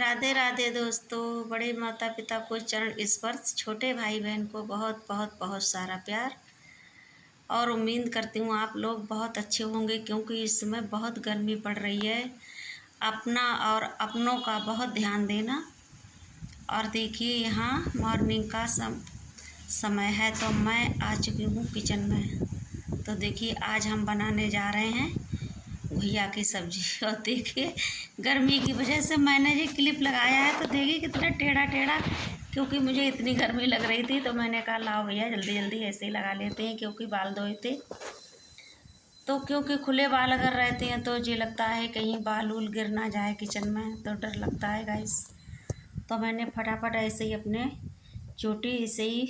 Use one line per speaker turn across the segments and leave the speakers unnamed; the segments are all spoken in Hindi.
राधे राधे दोस्तों। बड़े माता पिता को चरण स्पर्श, छोटे भाई बहन को बहुत बहुत बहुत सारा प्यार। और उम्मीद करती हूँ आप लोग बहुत अच्छे होंगे, क्योंकि इस समय बहुत गर्मी पड़ रही है। अपना और अपनों का बहुत ध्यान देना। और देखिए यहाँ मॉर्निंग का समय है, तो मैं आ चुकी हूँ किचन में। तो देखिए आज हम बनाने जा रहे हैं घुइया की सब्जी। और देखिए गर्मी की वजह से मैंने ये क्लिप लगाया है, तो देखिए कितना टेढ़ा टेढ़ा, क्योंकि मुझे इतनी गर्मी लग रही थी। तो मैंने कहा लाओ भैया जल्दी जल्दी ऐसे ही लगा लेते हैं, क्योंकि बाल धोए थे। तो क्योंकि खुले बाल अगर रहते हैं तो ये लगता है कहीं बाल उल गिर ना जाए किचन में, तो डर लगता है गाइस। तो मैंने फटाफट ऐसे ही अपने चोटी ऐसे ही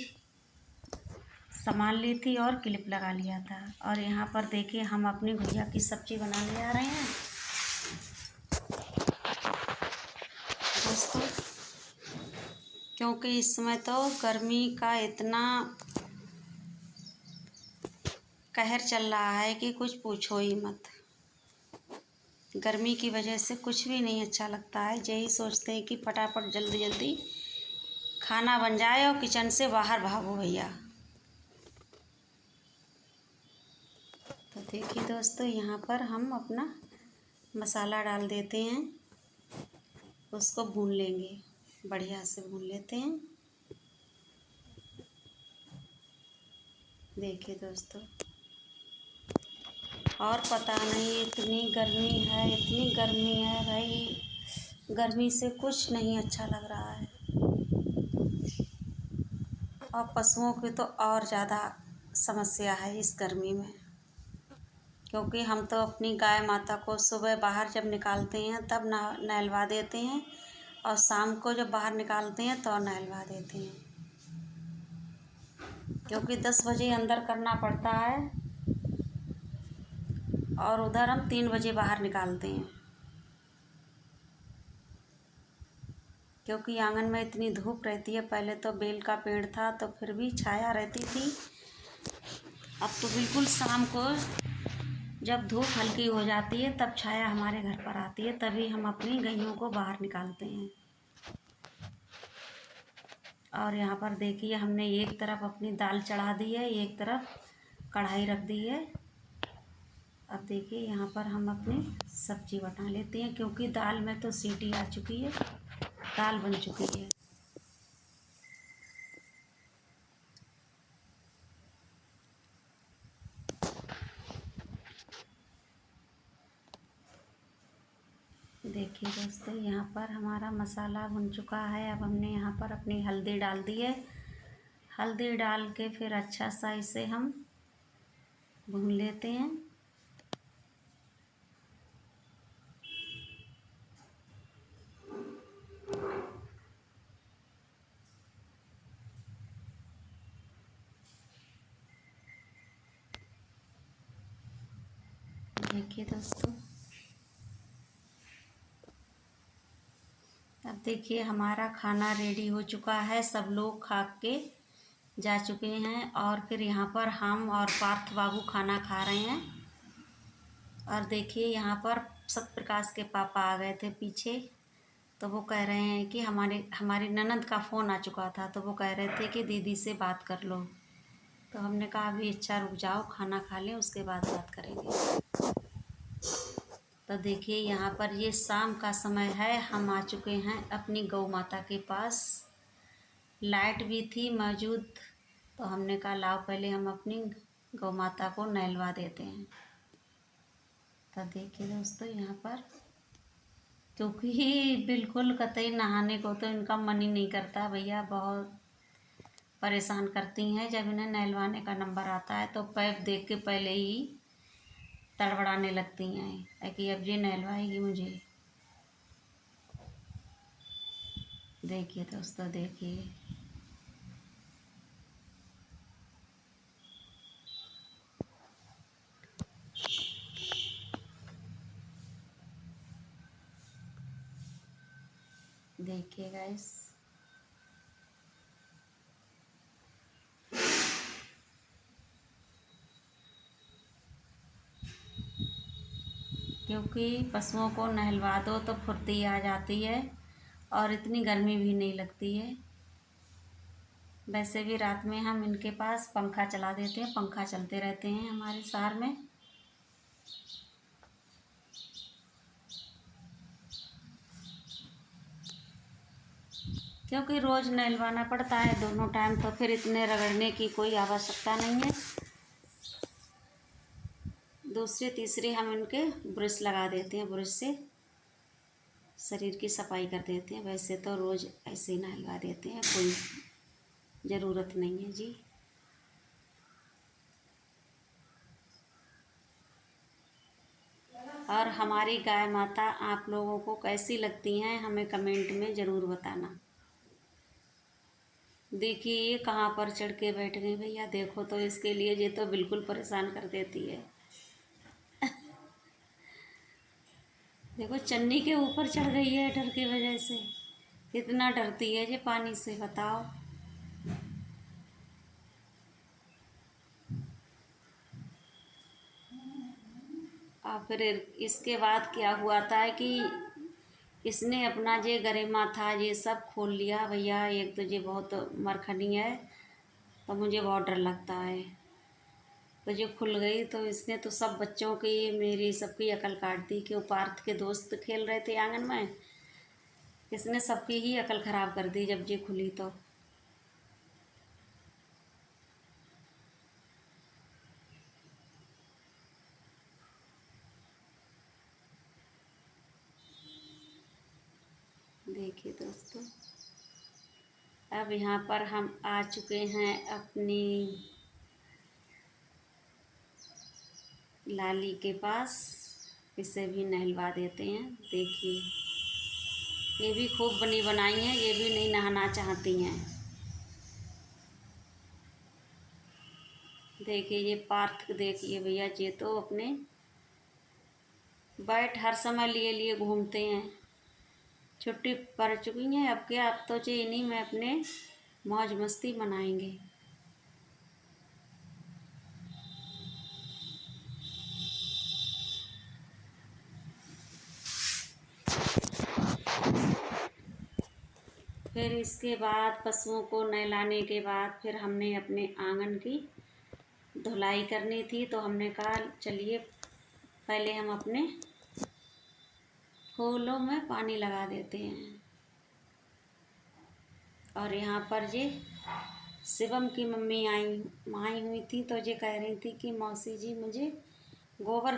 सामान ली थी और क्लिप लगा लिया था। और यहाँ पर देखिए हम अपनी घुइया की सब्जी बनाने जा रहे हैं दोस्तों, क्योंकि इस समय तो गर्मी का इतना कहर चल रहा है कि कुछ पूछो ही मत। गर्मी की वजह से कुछ भी नहीं अच्छा लगता है। यही सोचते हैं कि फटाफट जल्दी जल्दी खाना बन जाए और किचन से बाहर भागो भैया। तो देखिए दोस्तों यहाँ पर हम अपना मसाला डाल देते हैं, उसको भून लेंगे, बढ़िया से भून लेते हैं। देखिए दोस्तों, और पता नहीं इतनी गर्मी है भाई, गर्मी से कुछ नहीं अच्छा लग रहा है। और पशुओं की तो और ज़्यादा समस्या है इस गर्मी में, क्योंकि हम तो अपनी गाय माता को सुबह बाहर जब निकालते हैं तब नहलवा देते हैं, और शाम को जब बाहर निकालते हैं तो नहलवा देते हैं, क्योंकि 10 बजे अंदर करना पड़ता है और उधर हम 3 बजे बाहर निकालते हैं, क्योंकि आंगन में इतनी धूप रहती है। पहले तो बेल का पेड़ था तो फिर भी छाया रहती थी, अब तो बिल्कुल शाम को जब धूप हल्की हो जाती है तब छाया हमारे घर पर आती है, तभी हम अपनी गैयों को बाहर निकालते हैं। और यहाँ पर देखिए हमने एक तरफ अपनी दाल चढ़ा दी है, एक तरफ कढ़ाई रख दी है। अब देखिए यहाँ पर हम अपनी सब्जी बना लेते हैं, क्योंकि दाल में तो सीटी आ चुकी है, दाल बन चुकी है। देखिए दोस्तों यहाँ पर हमारा मसाला भुन चुका है। अब हमने यहाँ पर अपनी हल्दी डाल दी है। हल्दी डाल के फिर अच्छा सा इसे हम भून लेते हैं। देखिए दोस्तों, अब देखिए हमारा खाना रेडी हो चुका है, सब लोग खा के जा चुके हैं। और फिर यहाँ पर हम और पार्थ बाबू खाना खा रहे हैं। और देखिए यहाँ पर सत्यप्रकाश के पापा आ गए थे पीछे, तो वो कह रहे हैं कि हमारी ननद का फ़ोन आ चुका था, तो वो कह रहे थे कि दीदी से बात कर लो। तो हमने कहा अभी अच्छा रुक जाओ, खाना खा लें उसके बाद बात करेंगे। तो देखिए यहाँ पर ये शाम का समय है, हम आ चुके हैं अपनी गौ माता के पास। लाइट भी थी मौजूद, तो हमने कहा लाओ पहले हम अपनी गौ माता को नहलवा देते हैं। तो देखिए दोस्तों यहाँ पर, क्योंकि बिल्कुल कतई नहाने को तो इनका मन ही नहीं करता भैया, बहुत परेशान करती हैं। जब इन्हें नहलवाने का नंबर आता है तो पैप देख के पहले ही तड़बड़ाने लगती हैं कि अब ये नहलवाएगी मुझे। देखिए दोस्तों, देखिए देखिए गाइस, क्योंकि पशुओं को नहलवा दो तो फुर्ती आ जाती है और इतनी गर्मी भी नहीं लगती है। वैसे भी रात में हम इनके पास पंखा चला देते हैं, पंखा चलते रहते हैं हमारे शहर में। क्योंकि रोज़ नहलवाना पड़ता है दोनों टाइम, तो फिर इतने रगड़ने की कोई आवश्यकता नहीं है। दूसरी तीसरी हम इनके ब्रश लगा देते हैं, ब्रश से शरीर की सफाई कर देते हैं। वैसे तो रोज़ ऐसे ही नहलवा देते हैं, कोई ज़रूरत नहीं है जी। और हमारी गाय माता आप लोगों को कैसी लगती हैं हमें कमेंट में ज़रूर बताना। देखिए ये कहाँ पर चढ़ के बैठ गई भैया, देखो तो इसके लिए ये तो बिल्कुल परेशान कर देती है। देखो चन्नी के ऊपर चढ़ गई है डर की वजह से। कितना डरती है ये पानी से, बताओ। और फिर इसके बाद क्या हुआ था कि इसने अपना जे गरेमा था ये सब खोल लिया भैया। एक तो ये बहुत मरखनी है, तो मुझे बहुत डर लगता है। तो जो खुल गई तो इसने तो सब बच्चों की, मेरी सबकी अकल काट दी। कि वो पार्थ के दोस्त खेल रहे थे आंगन में, इसने सबकी ही अकल ख़राब कर दी जब ये खुली तो। देखिए दोस्तों, अब यहाँ पर हम आ चुके हैं अपनी लाली के पास। इसे भी नहलवा देते हैं। देखिए ये भी खूब बनी बनाई हैं, ये भी नहीं नहाना चाहती हैं। देखिए ये पार्थ, देखिए भैया ये तो अपने बैठ हर समय लिए लिए घूमते हैं। छुट्टी पड़ चुकी है अब क्या, अब तो ये इन्हीं में अपने मौज मस्ती मनाएंगे। फिर इसके बाद पशुओं को नहलाने के बाद फिर हमने अपने आंगन की धुलाई करनी थी। तो हमने कहा चलिए पहले हम अपने फूलों में पानी लगा देते हैं। और यहाँ पर ये शिवम की मम्मी आई हुई थी, तो ये कह रही थी कि मौसी जी मुझे गोबर दे